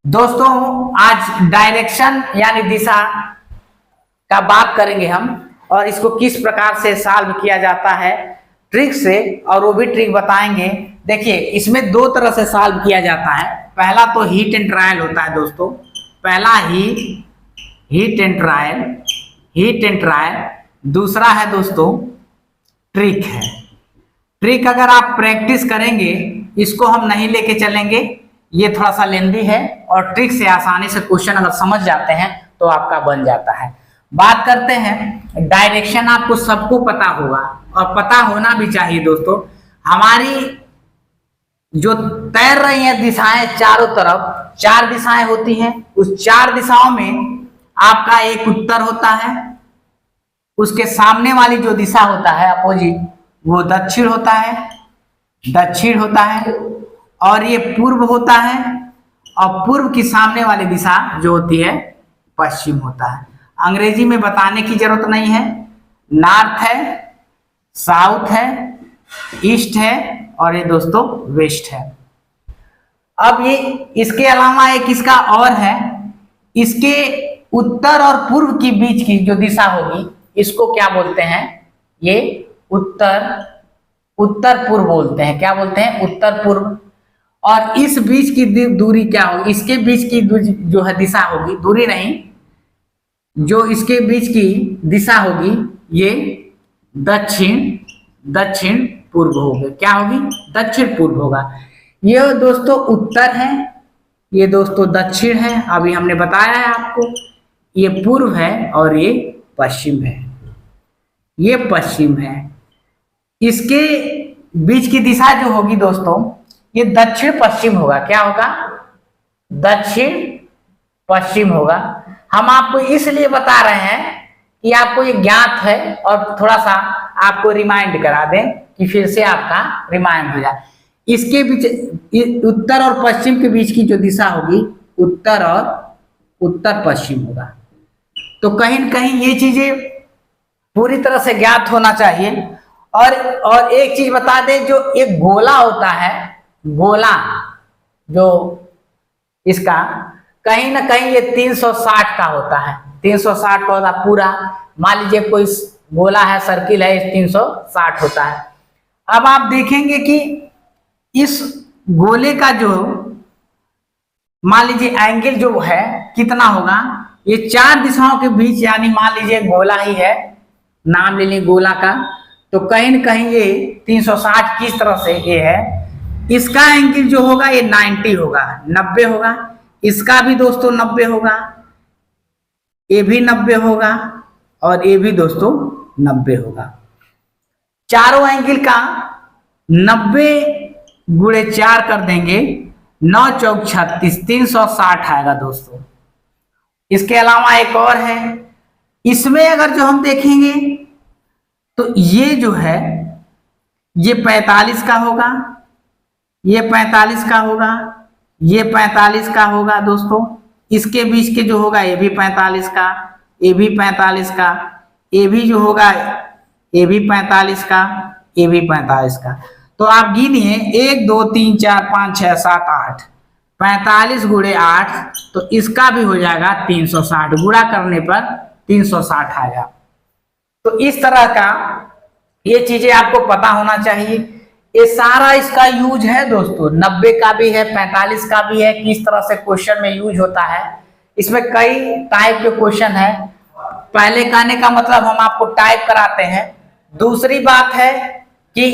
दोस्तों आज डायरेक्शन यानी दिशा का बात करेंगे हम और इसको किस प्रकार से सॉल्व किया जाता है ट्रिक से, और वो भी ट्रिक बताएंगे। देखिए इसमें दो तरह से सॉल्व किया जाता है। पहला तो हीट एंड ट्रायल होता है दोस्तों, पहला ही हीट एंड ट्रायल। दूसरा है दोस्तों ट्रिक है। ट्रिक अगर आप प्रैक्टिस करेंगे, इसको हम नहीं लेके चलेंगे, ये थोड़ा सा लेंदी है, और ट्रिक से आसानी से क्वेश्चन अगर समझ जाते हैं तो आपका बन जाता है। बात करते हैं डायरेक्शन। आपको सबको पता होगा और पता होना भी चाहिए दोस्तों। हमारी जो तैर रही है दिशाएं, चारों तरफ चार दिशाएं होती हैं। उस चार दिशाओं में आपका एक उत्तर होता है, उसके सामने वाली जो दिशा होता है अपोजिट, वो दक्षिण होता है, और ये पूर्व होता है, और पूर्व की सामने वाली दिशा जो होती है पश्चिम होता है। अंग्रेजी में बताने की जरूरत नहीं है। नॉर्थ है, साउथ है, ईस्ट है, और ये दोस्तों वेस्ट है। अब ये इसके अलावा एक इसका और है, इसके उत्तर और पूर्व के बीच की जो दिशा होगी इसको क्या बोलते हैं? ये उत्तर पूर्व बोलते हैं। क्या बोलते हैं? उत्तर पूर्व। और इस बीच की दूरी क्या होगी? इसके बीच की जो है दिशा होगी, दूरी नहीं, जो इसके बीच की दिशा होगी ये दक्षिण पूर्व होगी। क्या होगी? दक्षिण पूर्व होगा। ये दोस्तों उत्तर है, ये दोस्तों दक्षिण है, अभी हमने बताया है आपको। ये पूर्व है और ये पश्चिम है, ये पश्चिम है। इसके बीच की दिशा जो होगी दोस्तों ये दक्षिण पश्चिम होगा। क्या होगा? दक्षिण पश्चिम होगा। हम आपको इसलिए बता रहे हैं कि आपको ये ज्ञात है और थोड़ा सा आपको रिमाइंड करा दें कि फिर से आपका रिमाइंड हो जाए। इसके बीच उत्तर और पश्चिम के बीच की जो दिशा होगी उत्तर पश्चिम होगा। तो कहीं न कहीं ये चीजें पूरी तरह से ज्ञात होना चाहिए। और एक चीज बता दें, जो एक गोला होता है, गोला जो इसका कहीं ना कहीं ये 360 का होता है। 360 का होता पूरा। मान लीजिए कोई गोला है, सर्किल है, 360 होता है। अब आप देखेंगे कि इस गोले का जो मान लीजिए एंगल जो है कितना होगा, ये चार दिशाओं के बीच, यानी मान लीजिए गोला ही है, नाम ले लीजिए गोला का, तो कहीं न कहीं ये 360 किस तरह से ये है, इसका एंगल जो होगा ये 90 होगा, 90 होगा। इसका भी दोस्तों 90 होगा, ये भी 90 होगा, और ये भी दोस्तों 90 होगा। चारों एंगल का 90 गुणे 4 कर देंगे, 9 चौक 36, 360 आएगा दोस्तों। इसके अलावा एक और है, इसमें अगर जो हम देखेंगे तो ये जो है ये 45 का होगा, ये 45 का होगा, ये 45 का होगा दोस्तों। इसके बीच के जो होगा ये भी 45 का, ये भी 45 का, ये भी जो होगा ये भी 45 का, ये भी 45 का। तो आप गिनिए 1 2 3 4 5 6 7 8, 45 गुणे 8, तो इसका भी हो जाएगा 360। गुणा करने पर 360 आएगा। तो इस तरह का ये चीजें आपको पता होना चाहिए। ये सारा इसका यूज है दोस्तों, 90 का भी है, 45 का भी है, किस तरह से क्वेश्चन में यूज होता है। इसमें कई टाइप के क्वेश्चन है। पहले कहने का मतलब हम आपको टाइप कराते हैं। दूसरी बात है कि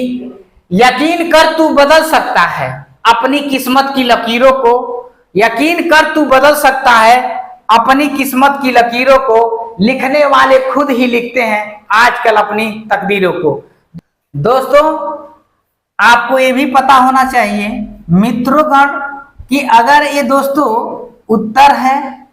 यकीन कर तू बदल सकता है अपनी किस्मत की लकीरों को, यकीन कर तू बदल सकता है अपनी किस्मत की लकीरों को, लिखने वाले खुद ही लिखते हैं आजकल अपनी तकदीरों को। दोस्तों आपको ये भी पता होना चाहिए मित्रोगण कि अगर ये दोस्तों उत्तर है,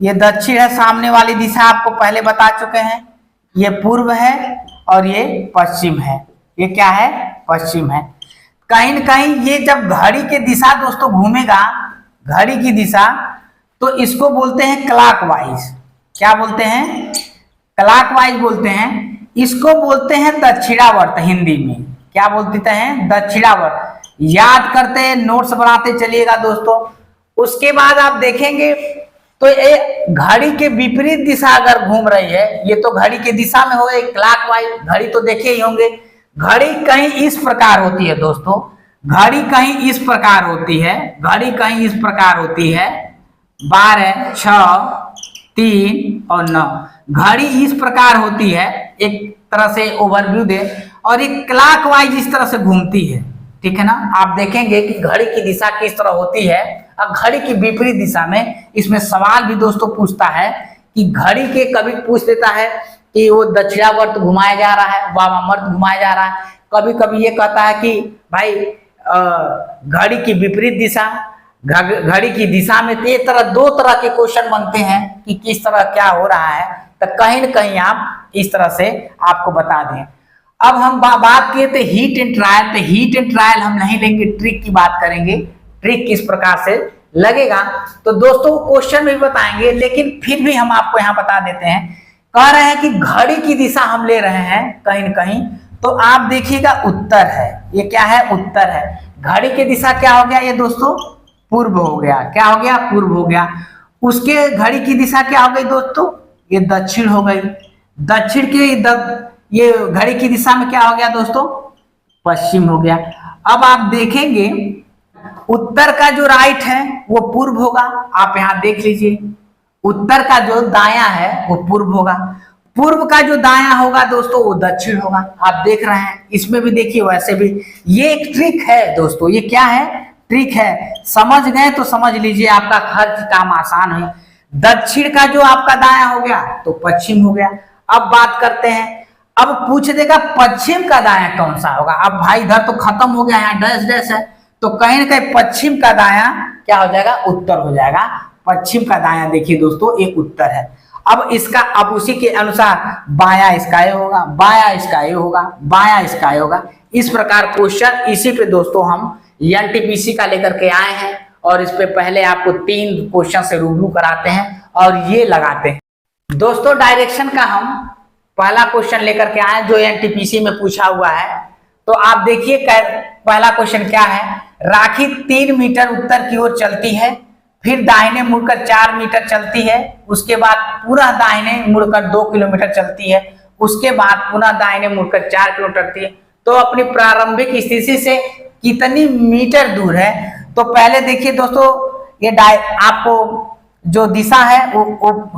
ये दक्षिण है, सामने वाली दिशा आपको पहले बता चुके हैं, ये पूर्व है और ये पश्चिम है। ये क्या है? पश्चिम है। कहीं न कहीं ये जब घड़ी की दिशा दोस्तों घूमेगा, घड़ी की दिशा, तो इसको बोलते हैं क्लॉकवाइज। क्या बोलते हैं? क्लॉकवाइज बोलते हैं। इसको बोलते हैं दक्षिणावर्त हिंदी में। क्या बोलते हैं? दक्षिणावर्त। याद करते नोट्स बनाते चलिएगा दोस्तों। उसके बाद आप देखेंगे तो ये घड़ी के विपरीत दिशा अगर घूम रही है, ये तो घड़ी की दिशा में हो, एक क्लॉकवाइज घड़ी तो देखे ही होंगे। घड़ी कहीं इस प्रकार होती है दोस्तों, घड़ी कहीं इस प्रकार होती है, घड़ी कहीं इस प्रकार होती है 12, 6, 3 और 9। घड़ी इस प्रकार होती है, एक तरह से ओवरव्यू दे, और एक क्लॉकवाइज इस तरह से घूमती है, ठीक है ना। आप देखेंगे कि घड़ी की दिशा किस तरह होती है और घड़ी की विपरीत दिशा में। इसमें सवाल भी दोस्तों पूछता है कि घड़ी के, कभी पूछ देता है कि वो दक्षिणावर्त घुमाया जा रहा है, वामावर्त घुमाया जा रहा है, कभी कभी ये कहता है कि भाई घड़ी की विपरीत दिशा, घड़ी की दिशा में। तो ये तरह दो तरह के क्वेश्चन बनते हैं कि किस तरह क्या हो रहा है, तो कहीं न कहीं आप इस तरह से आपको बता दें। अब हम बात किए थे हीट एंड ट्रायल, तो हीट एंड ट्रायल हम नहीं लेंगे, ट्रिक की बात करेंगे, ट्रिक किस प्रकार से लगेगा। तो दोस्तों क्वेश्चन भी बताएंगे, लेकिन फिर भी हम आपको यहाँ बता देते हैं। कह रहे हैं कि घड़ी की दिशा हम ले रहे हैं कहीं न कहीं, तो आप देखिएगा उत्तर है, ये क्या है, उत्तर है। घड़ी की दिशा क्या हो गया ये दोस्तों, पूर्व हो गया। क्या हो गया, पूर्व हो गया। उसके घड़ी की दिशा क्या हो गई दोस्तों, ये दक्षिण हो गई। दक्षिण की ये घड़ी की दिशा में क्या हो गया दोस्तों, पश्चिम हो गया। अब आप देखेंगे उत्तर का जो राइट है वो पूर्व होगा। आप यहां देख लीजिए, उत्तर का जो दायां है वो पूर्व होगा, पूर्व का जो दायां होगा दोस्तों वो दक्षिण होगा। आप देख रहे हैं, इसमें भी देखिए वैसे भी। ये एक ट्रिक है दोस्तों, ये क्या है, ट्रिक है। समझ गए तो समझ लीजिए, आपका हर काम आसान है। दक्षिण का जो आपका दायां हो गया तो पश्चिम हो गया। अब बात करते हैं, अब पूछ देगा पश्चिम का दायां कौन सा होगा। अब भाई इधर तो खत्म हो गया, यहाँ डैश डैश है, तो कहीं ना कहीं पश्चिम का दायां क्या हो जाएगा, उत्तर हो जाएगा। पश्चिम का दायां देखिए दोस्तों एक उत्तर है। अब इसका, अब उसी के अनुसार बायां इसका ये होगा, बायां इसका ये होगा, बायां इसका ये होगा। इस प्रकार क्वेश्चन, इसी पे दोस्तों हम एनटीपीसी का लेकर के आए हैं, और इस पे पहले आपको 3 क्वेश्चन से रूबरू कराते हैं और ये लगाते हैं। दोस्तों डायरेक्शन का हम पहला क्वेश्चन लेकर के आए जो एनटीपीसी में पूछा हुआ है। तो आप देखिए पहला क्वेश्चन क्या है, राखी 3 मीटर उत्तर की ओर चलती है, फिर दाहिने मुड़कर 4 मीटर चलती है, उसके बाद पुनः दाहिने मुड़कर 2 किलोमीटर चलती है, उसके बाद पुनः दाहिने मुड़कर 4 किलोमीटर चलती है। तो अपनी प्रारंभिक स्थिति से कितनी मीटर दूर है। तो पहले देखिए दोस्तों, ये आपको जो दिशा है वो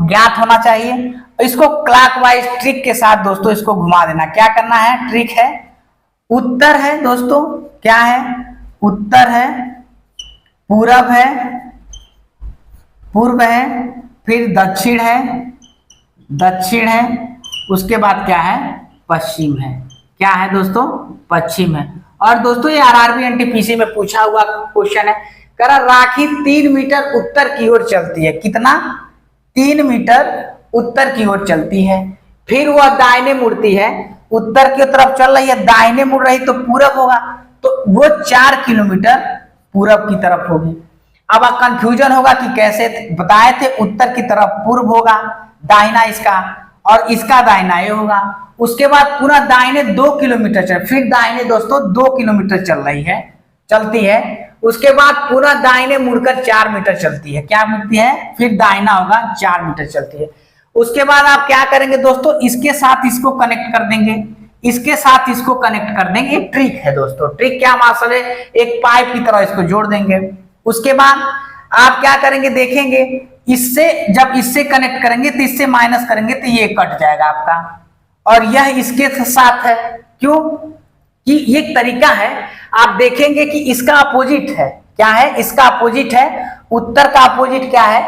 ज्ञात होना चाहिए। इसको क्लॉकवाइज ट्रिक के साथ दोस्तों इसको घुमा देना। क्या करना है, ट्रिक है, उत्तर है दोस्तों, क्या है, उत्तर है, पूरब है, पूर्व है, फिर दक्षिण है, दक्षिण है, उसके बाद क्या है, पश्चिम है। क्या है दोस्तों, पश्चिम है। और दोस्तों ये आरआरबी एनटीपीसी में पूछा हुआ क्वेश्चन है। कह रहा राखी 3 मीटर उत्तर की ओर चलती है, कितना, 3 मीटर उत्तर की ओर चलती है, फिर वह दाहिने मुड़ती है, उत्तर की तरफ चल रही है, दाहिने मुड़ रही तो पूरब होगा, तो वो 4 किलोमीटर पूरब की तरफ होगी। अब कंफ्यूजन होगा कि कैसे, बताए थे उत्तर की तरफ पूर्व होगा, दाहिना इसका, और इसका दाहिना ये होगा। उसके बाद पुनः दाहिने 2 किलोमीटर चल, फिर दाहिने दोस्तों 2 किलोमीटर चल रही है, चलती है। उसके बाद पुनः दाहिने मुड़कर 4 मीटर चलती है, क्या मिलती है, फिर दाहिना होगा 4 मीटर चलती है। उसके बाद आप क्या करेंगे दोस्तों, इसके साथ इसको कनेक्ट कर देंगे, इसके साथ इसको कनेक्ट कर देंगे। ट्रिक है दोस्तों, ट्रिक क्या मासल है, एक पाइप की तरह इसको जोड़ देंगे। उसके बाद आप क्या करेंगे, देखेंगे इससे, जब इससे कनेक्ट करेंगे तो इससे माइनस करेंगे तो ये कट जाएगा आपका, और यह इसके साथ है। क्यों कि ये तरीका है, आप देखेंगे कि इसका अपोजिट है, क्या है, इसका अपोजिट है, उत्तर का अपोजिट क्या है,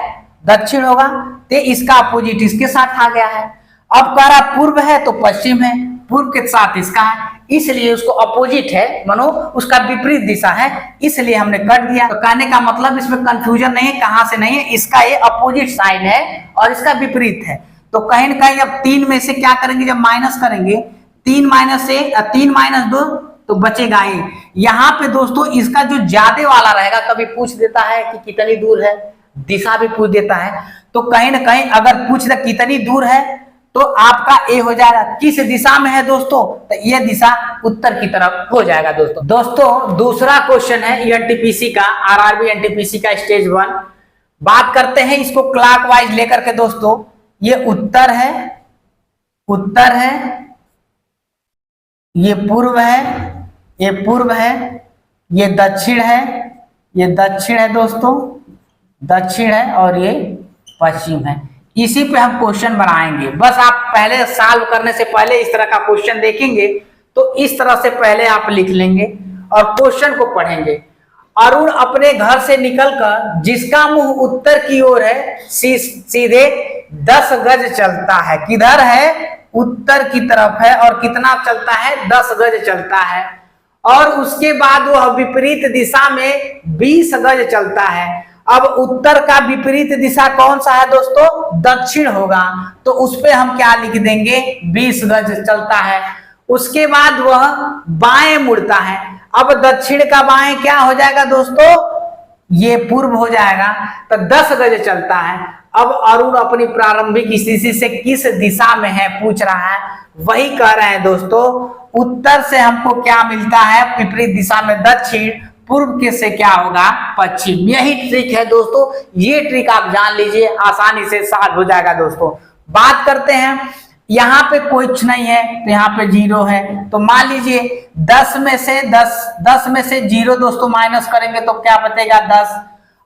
दक्षिण होगा, तो इसका अपोजिट इसके साथ आ गया है। अब कह रहा पूर्व है तो पश्चिम है, पूर्व के साथ इसका है, इसलिए उसको अपोजिट है, मानो उसका विपरीत दिशा है, इसलिए हमने कर दिया। तो कहने का मतलब इसमें कंफ्यूजन नहीं है, कहां से नहीं है, इसका ये अपोजिट साइड है और इसका विपरीत है। तो कहीं ना कहीं अब 3 में से क्या करेंगे, जब माइनस करेंगे 3 माइनस 2 तो बचेगा ये। यहाँ पे दोस्तों इसका जो ज्यादा वाला रहेगा, कभी पूछ देता है कि कितनी दूर है, दिशा भी पूछ देता है, तो कहीं ना कहीं अगर पूछ दे कितनी दूर है तो आपका ए हो जाएगा। किस दिशा में है दोस्तों, तो ये दिशा उत्तर की तरफ हो जाएगा दोस्तों। दोस्तों दूसरा क्वेश्चन है एनटीपीसी का, आरआरबी एनटीपीसी का स्टेज 1। बात करते हैं इसको क्लॉकवाइज लेकर के दोस्तों। ये उत्तर है, उत्तर है, ये पूर्व है, ये पूर्व है, ये दक्षिण है, ये दक्षिण है दोस्तों, दक्षिण है, और ये पश्चिम है। इसी पे हम क्वेश्चन बनाएंगे। बस आप पहले सॉल्व करने से पहले इस तरह का क्वेश्चन देखेंगे तो इस तरह से पहले आप लिख लेंगे और क्वेश्चन को पढ़ेंगे। अरुण अपने घर से निकलकर जिसका मुंह उत्तर की ओर है सीधे 10 गज चलता है। किधर है, उत्तर की तरफ है, और कितना चलता है, 10 गज चलता है। और उसके बाद वह विपरीत दिशा में 20 गज चलता है। अब उत्तर का विपरीत दिशा कौन सा है दोस्तों, दक्षिण होगा, तो उस पे हम क्या लिख देंगे, 20 गज चलता है। उसके बाद वह बाएं मुड़ता है। अब दक्षिण का बाएं क्या हो जाएगा दोस्तों, ये पूर्व हो जाएगा, तो 10 गज चलता है। अब अरुण अपनी प्रारंभिक स्थिति से किस दिशा में है पूछ रहा है, वही कह रहे हैं दोस्तों। उत्तर से हमको क्या मिलता है, विपरीत दिशा में दक्षिण, पूर्व के से क्या होगा, पश्चिम। यही ट्रिक है दोस्तों, ये ट्रिक आप जान लीजिए, आसानी से सॉल्व हो जाएगा दोस्तों। बात करते हैं, यहाँ पे कुछ नहीं है तो यहाँ पे 0 है, तो मान लीजिए 10 में से 0 दोस्तों माइनस करेंगे तो क्या बचेगा, 10।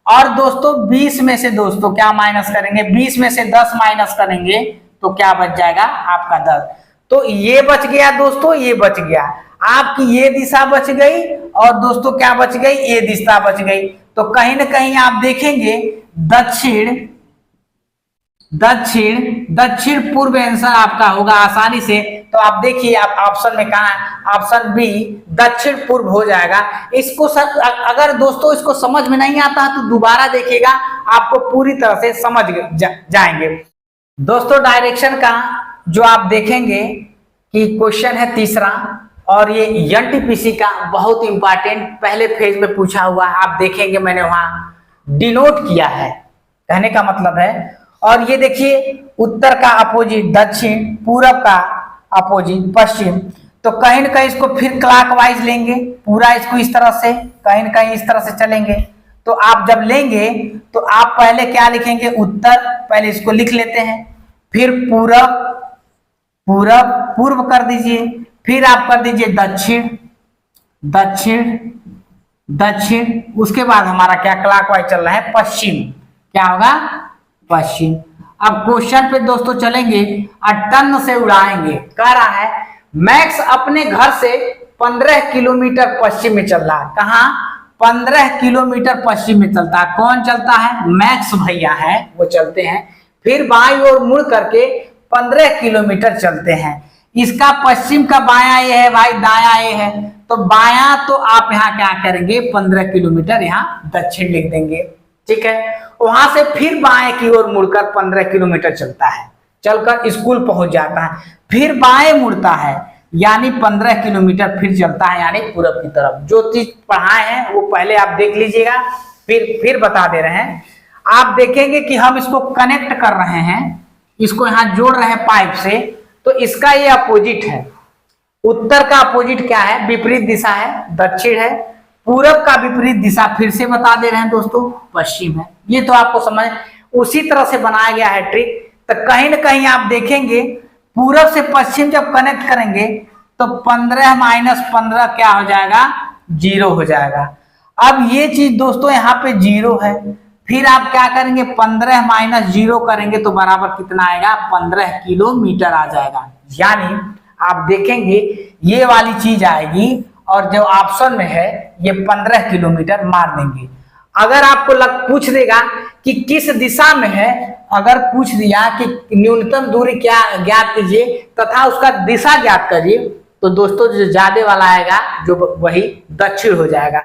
और दोस्तों 20 में से दोस्तों क्या माइनस करेंगे, 20 में से 10 माइनस करेंगे तो क्या बच जाएगा आपका 10। तो ये बच गया दोस्तों, ये बच गया, आपकी ये दिशा बच गई, और दोस्तों क्या बच गई, ये दिशा बच गई। तो कहीं ना कहीं आप देखेंगे दक्षिण, दक्षिण, दक्षिण पूर्व आंसर आपका होगा आसानी से। तो आप देखिए, आप ऑप्शन में कहा है, ऑप्शन बी दक्षिण पूर्व हो जाएगा। इसको अगर दोस्तों इसको समझ में नहीं आता तो दोबारा देखिएगा, आपको पूरी तरह से समझ जाएंगे दोस्तों। डायरेक्शन का जो आप देखेंगे कि क्वेश्चन है तीसरा, और ये एनटीपीसी का बहुत इंपॉर्टेंट पहले फेज में पूछा हुआ है। आप देखेंगे मैंने वहां डिनोट किया है, कहने का मतलब है। और ये देखिए उत्तर का अपोजिट दक्षिण, पूरब का अपोजिट पश्चिम। तो कहीं ना कहीं इसको फिर क्लॉकवाइज लेंगे, पूरा इसको इस तरह से, कहीं ना कहीं इस तरह से चलेंगे। तो आप जब लेंगे तो आप पहले क्या लिखेंगे, उत्तर, पहले इसको लिख लेते हैं, फिर पूरब, पूरब पूर्व कर दीजिए, फिर आप कर दीजिए दक्षिण, दक्षिण, दक्षिण। उसके बाद हमारा क्या क्लॉकवाइज चल रहा है, पश्चिम, क्या होगा, पश्चिम। अब क्वेश्चन पे दोस्तों चलेंगे और टन से उड़ाएंगे। कह रहा है मैक्स अपने घर से 15 किलोमीटर पश्चिम में चल रहा है। कहाँ, 15 किलोमीटर पश्चिम में चलता है। कौन चलता है, मैक्स भैया है, वो चलते हैं। फिर बाईं ओर मुड़ करके 15 किलोमीटर चलते हैं। इसका पश्चिम का बायां ये है भाई, दायां ये है, तो बायां तो आप यहाँ क्या करेंगे, 15 किलोमीटर यहाँ दक्षिण लिख देंगे, ठीक है। वहां से फिर बाएं की ओर मुड़कर 15 किलोमीटर चलता है, चलकर स्कूल पहुंच जाता है, फिर बाएं मुड़ता है, यानी 15 किलोमीटर फिर चलता है, यानी पूरब की तरफ। जो चीज पढ़ाए हैं वो पहले आप देख लीजिएगा, फिर बता दे रहे हैं। आप देखेंगे कि हम इसको कनेक्ट कर रहे हैं, इसको यहाँ जोड़ रहे हैं पाइप से, तो इसका ये अपोजिट है। उत्तर का अपोजिट क्या है, विपरीत दिशा है, दक्षिण है। पूरब का विपरीत दिशा फिर से बता दे रहे हैं दोस्तों, पश्चिम है। ये तो आपको समझ, उसी तरह से बनाया गया है ट्रिक। तो कहीं ना कहीं आप देखेंगे पूरब से पश्चिम जब कनेक्ट करेंगे तो 15 माइनस 15 क्या हो जाएगा, 0 हो जाएगा। अब ये चीज दोस्तों यहाँ पे 0 है, फिर आप क्या करेंगे, 15 माइनस 0 करेंगे तो बराबर कितना आएगा, 15 किलोमीटर आ जाएगा। यानी आप देखेंगे ये वाली चीज आएगी, और जो ऑप्शन में है ये 15 किलोमीटर मार देंगे। अगर आपको पूछ देगा कि किस दिशा में है, अगर पूछ दिया कि न्यूनतम दूरी क्या ज्ञात कीजिए तथा उसका दिशा ज्ञात करिए, तो दोस्तों जो ज्यादा वाला आएगा जो वही दक्षिण हो जाएगा।